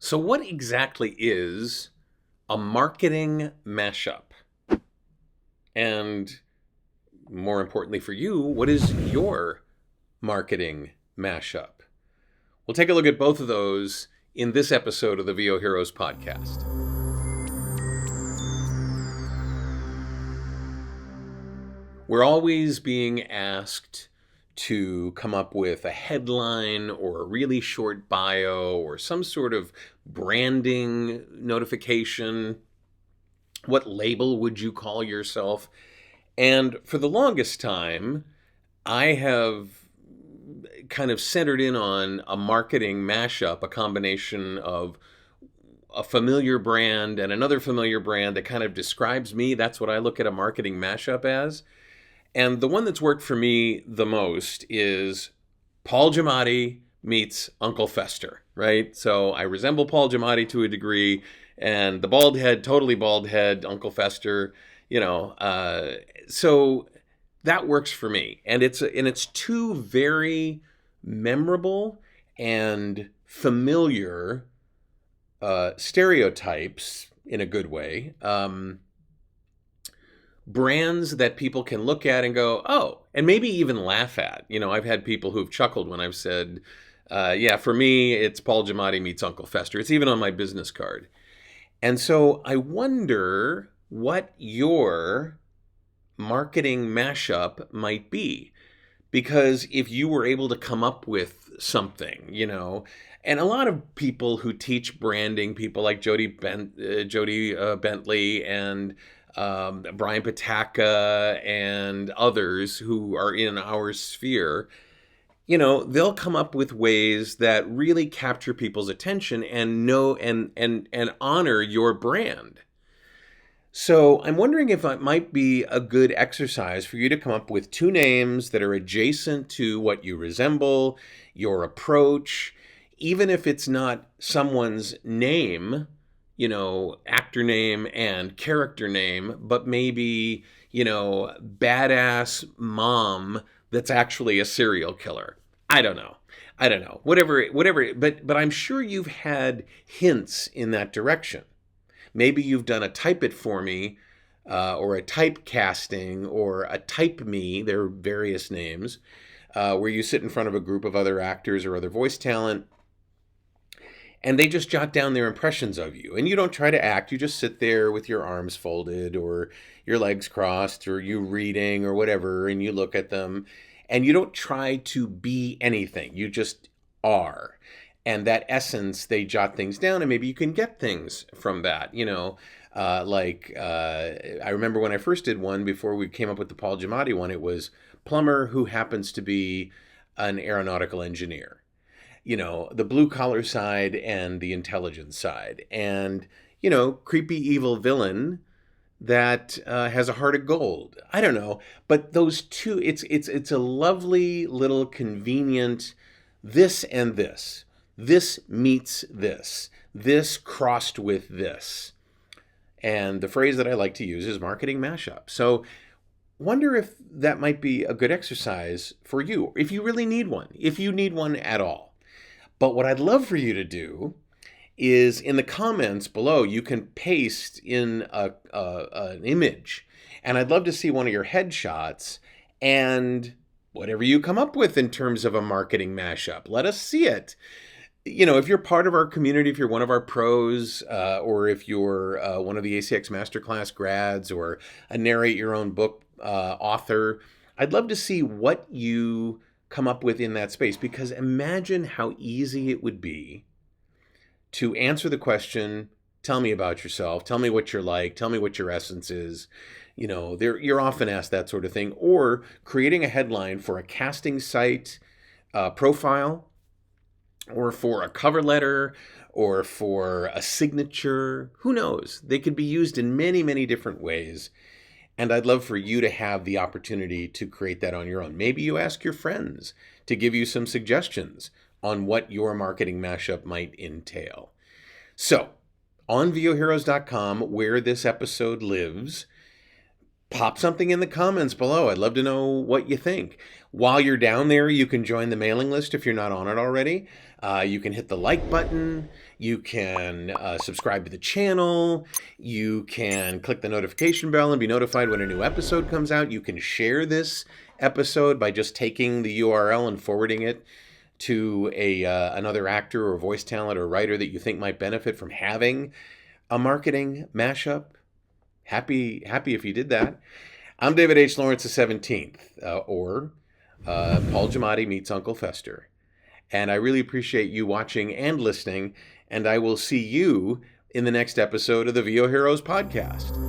So, what exactly is a marketing mashup? And more importantly for you, what is your marketing mashup? We'll take a look at both of those in this episode of the VO Heroes podcast. We're always being asked to come up with a headline or a really short bio or some sort of branding notification. What label would you call yourself? And for the longest time, I have kind of centered in on a marketing mashup, a combination of a familiar brand and another familiar brand that kind of describes me. That's what I look at a marketing mashup as. And the one that's worked for me the most is Paul Giamatti meets Uncle Fester, right? So I resemble Paul Giamatti to a degree, and the bald head, totally bald head, Uncle Fester, so that works for me. And it's two very memorable and familiar stereotypes in a good way. Brands that people can look at and go, oh, and maybe even laugh at. I've had people who've chuckled when I've said, yeah, for me, it's Paul Giamatti meets Uncle Fester. It's even on my business card. And so I wonder what your marketing mashup might be. Because if you were able to come up with something, and a lot of people who teach branding, people like Jody Bentley and Brian Pataka and others who are in our sphere, they'll come up with ways that really capture people's attention and know and honor your brand. So I'm wondering if it might be a good exercise for you to come up with two names that are adjacent to what you resemble, your approach, even if it's not someone's name, actor name and character name, but maybe, badass mom that's actually a serial killer. I don't know. Whatever. But I'm sure you've had hints in that direction. Maybe you've done a type it for me, or a typecasting, or a type me. There are various names, where you sit in front of a group of other actors or other voice talent, and they just jot down their impressions of you. And you don't try to act. You just sit there with your arms folded or your legs crossed or you reading or whatever, and you look at them. And you don't try to be anything. You just are. And that essence, they jot things down, and maybe you can get things from that. I remember when I first did one before we came up with the Paul Giamatti one, it was plumber who happens to be an aeronautical engineer. The blue collar side and the intelligence side, and creepy evil villain that has a heart of gold. I don't know, but those two, it's a lovely little convenient this and this. This meets this. This crossed with this. And the phrase that I like to use is marketing mashup. So wonder if that might be a good exercise for you, if you really need one, if you need one at all. But what I'd love for you to do is in the comments below, you can paste in an image. And I'd love to see one of your headshots and whatever you come up with in terms of a marketing mashup. Let us see it. If you're part of our community, if you're one of our pros, or if you're one of the ACX Masterclass grads or a narrate your own book author, I'd love to see what you come up with in that space, because imagine how easy it would be to answer the question, tell me about yourself, tell me what you're like, tell me what your essence is. You're often asked that sort of thing, or creating a headline for a casting site profile, or for a cover letter, or for a signature. Who knows? They could be used in many, many different ways. And I'd love for you to have the opportunity to create that on your own. Maybe you ask your friends to give you some suggestions on what your marketing mashup might entail. So, on voheroes.com, where this episode lives, pop something in the comments below. I'd love to know what you think. While you're down there, you can join the mailing list if you're not on it already. You can hit the like button. You can subscribe to the channel. You can click the notification bell and be notified when a new episode comes out. You can share this episode by just taking the URL and forwarding it to another actor or voice talent or writer that you think might benefit from having a marketing mashup. Happy if you did that. I'm David H. Lawrence the 17th, or Paul Giamatti meets Uncle Fester. And I really appreciate you watching and listening, and I will see you in the next episode of the VO Heroes podcast.